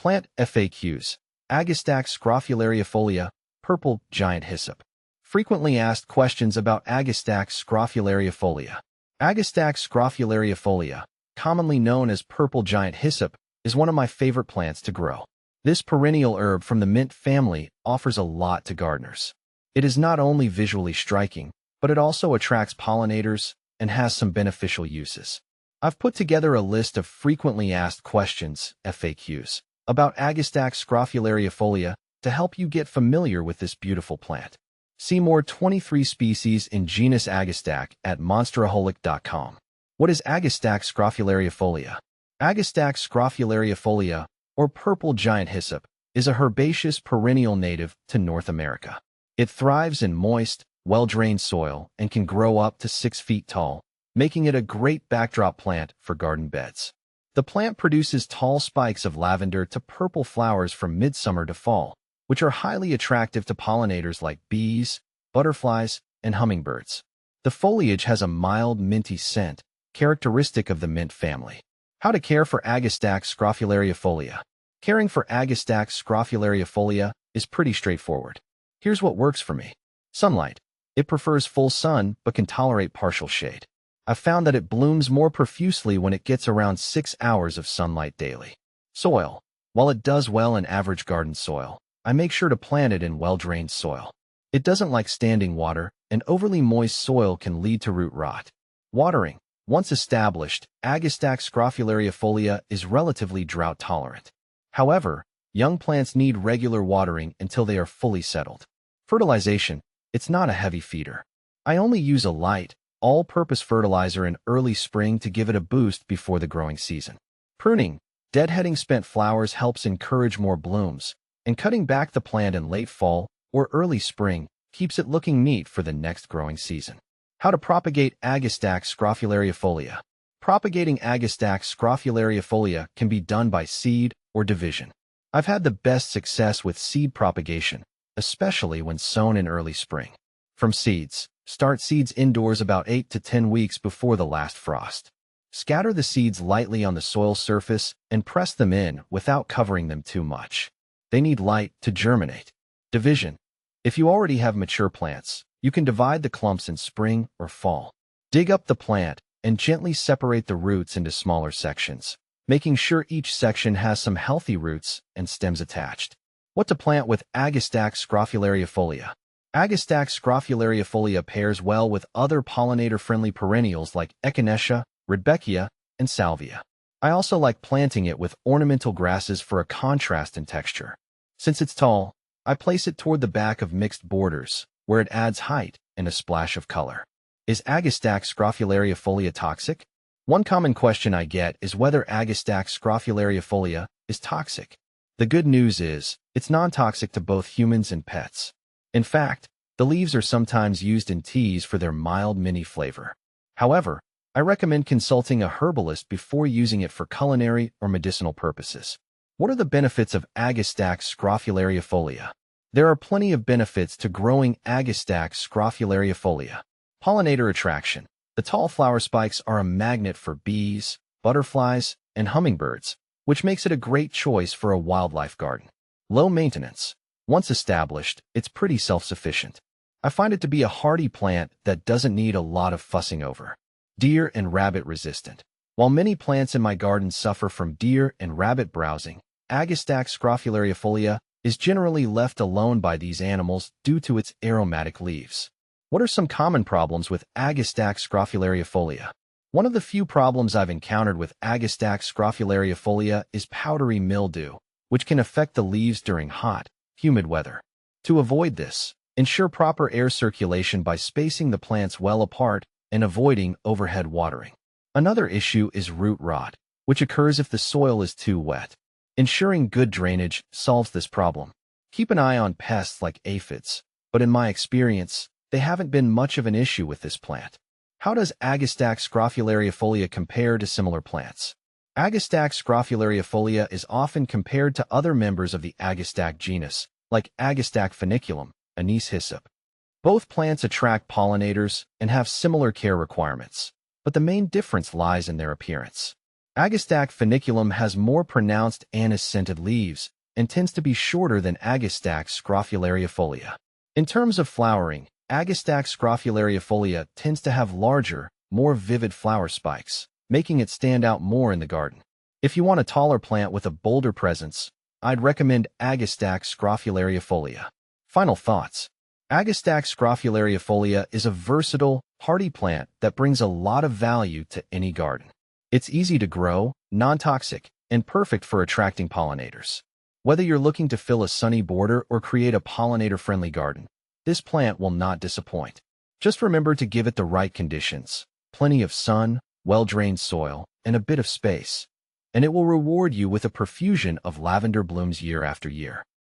Plant FAQs. Agastache scrophulariifolia, purple giant hyssop. Frequently asked questions about Agastache scrophulariifolia. Agastache scrophulariifolia, commonly known as purple giant hyssop, is one of my favorite plants to grow. This perennial herb from the mint family offers a lot to gardeners. It is not only visually striking, but it also attracts pollinators and has some beneficial uses. I've put together a list of frequently asked questions, FAQs, about Agastache scrophulariifolia to help you get familiar with this beautiful plant. See more 23 species in genus Agastache at monsteraholic.com. What is Agastache scrophulariifolia? Agastache scrophulariifolia, or purple giant hyssop, is a herbaceous perennial native to North America. It thrives in moist, well-drained soil and can grow up to 6 feet tall, making it a great backdrop plant for garden beds. The plant produces tall spikes of lavender to purple flowers from midsummer to fall, which are highly attractive to pollinators like bees, butterflies, and hummingbirds. The foliage has a mild minty scent, characteristic of the mint family. How to care for Agastache scrophulariifolia. Caring for Agastache scrophulariifolia is pretty straightforward. Here's what works for me. Sunlight. It prefers full sun but can tolerate partial shade. I've found that it blooms more profusely when it gets around 6 hours of sunlight daily. Soil. While it does well in average garden soil, I make sure to plant it in well-drained soil. It doesn't like standing water, and overly moist soil can lead to root rot. Watering. Once established, Agastache scrophulariifolia is relatively drought-tolerant. However, young plants need regular watering until they are fully settled. Fertilization. It's not a heavy feeder. I only use a light, all-purpose fertilizer in early spring to give it a boost before the growing season. Pruning. Deadheading spent flowers helps encourage more blooms, and cutting back the plant in late fall or early spring keeps it looking neat for the next growing season. How to propagate Agastache scrophulariifolia. Propagating Agastache scrophulariifolia can be done by seed or division. I've had the best success with seed propagation, especially when sown in early spring. From seeds. Start seeds indoors about 8 to 10 weeks before the last frost. Scatter the seeds lightly on the soil surface and press them in without covering them too much. They need light to germinate. Division. If you already have mature plants, you can divide the clumps in spring or fall. Dig up the plant and gently separate the roots into smaller sections, making sure each section has some healthy roots and stems attached. What to plant with Agastache scrophulariifolia. Agastache scrophulariifolia pairs well with other pollinator-friendly perennials like Echinacea, Rudbeckia, and Salvia. I also like planting it with ornamental grasses for a contrast in texture. Since it's tall, I place it toward the back of mixed borders, where it adds height and a splash of color. Is Agastache scrophulariifolia toxic? One common question I get is whether Agastache scrophulariifolia is toxic. The good news is, it's non-toxic to both humans and pets. In fact, the leaves are sometimes used in teas for their mild minty flavor. However, I recommend consulting a herbalist before using it for culinary or medicinal purposes. What are the benefits of Agastache scrophulariifolia? There are plenty of benefits to growing Agastache scrophulariifolia. Pollinator attraction. The tall flower spikes are a magnet for bees, butterflies, and hummingbirds, which makes it a great choice for a wildlife garden. Low maintenance. Once established, it's pretty self-sufficient. I find it to be a hardy plant that doesn't need a lot of fussing over. Deer and rabbit resistant. While many plants in my garden suffer from deer and rabbit browsing, Agastache scrophulariifolia is generally left alone by these animals due to its aromatic leaves. What are some common problems with Agastache scrophulariifolia? One of the few problems I've encountered with Agastache scrophulariifolia is powdery mildew, which can affect the leaves during hot, humid weather. To avoid this, ensure proper air circulation by spacing the plants well apart and avoiding overhead watering. Another issue is root rot, which occurs if the soil is too wet. Ensuring good drainage solves this problem. Keep an eye on pests like aphids, but in my experience, they haven't been much of an issue with this plant. How does Agastache scrophulariifolia compare to similar plants? Agastache scrophulariifolia is often compared to other members of the Agastache genus, like Agastache funiculum, anise hyssop. Both plants attract pollinators and have similar care requirements, but the main difference lies in their appearance. Agastache funiculum has more pronounced anise-scented leaves and tends to be shorter than Agastache scrophulariifolia. In terms of flowering, Agastache scrophulariifolia tends to have larger, more vivid flower spikes, making it stand out more in the garden. If you want a taller plant with a bolder presence, I'd recommend Agastache scrophulariifolia. Final thoughts. Agastache scrophulariifolia is a versatile, hardy plant that brings a lot of value to any garden. It's easy to grow, non-toxic, and perfect for attracting pollinators. Whether you're looking to fill a sunny border or create a pollinator-friendly garden, this plant will not disappoint. Just remember to give it the right conditions, plenty of sun, well-drained soil, and a bit of space, and it will reward you with a profusion of lavender blooms year after year.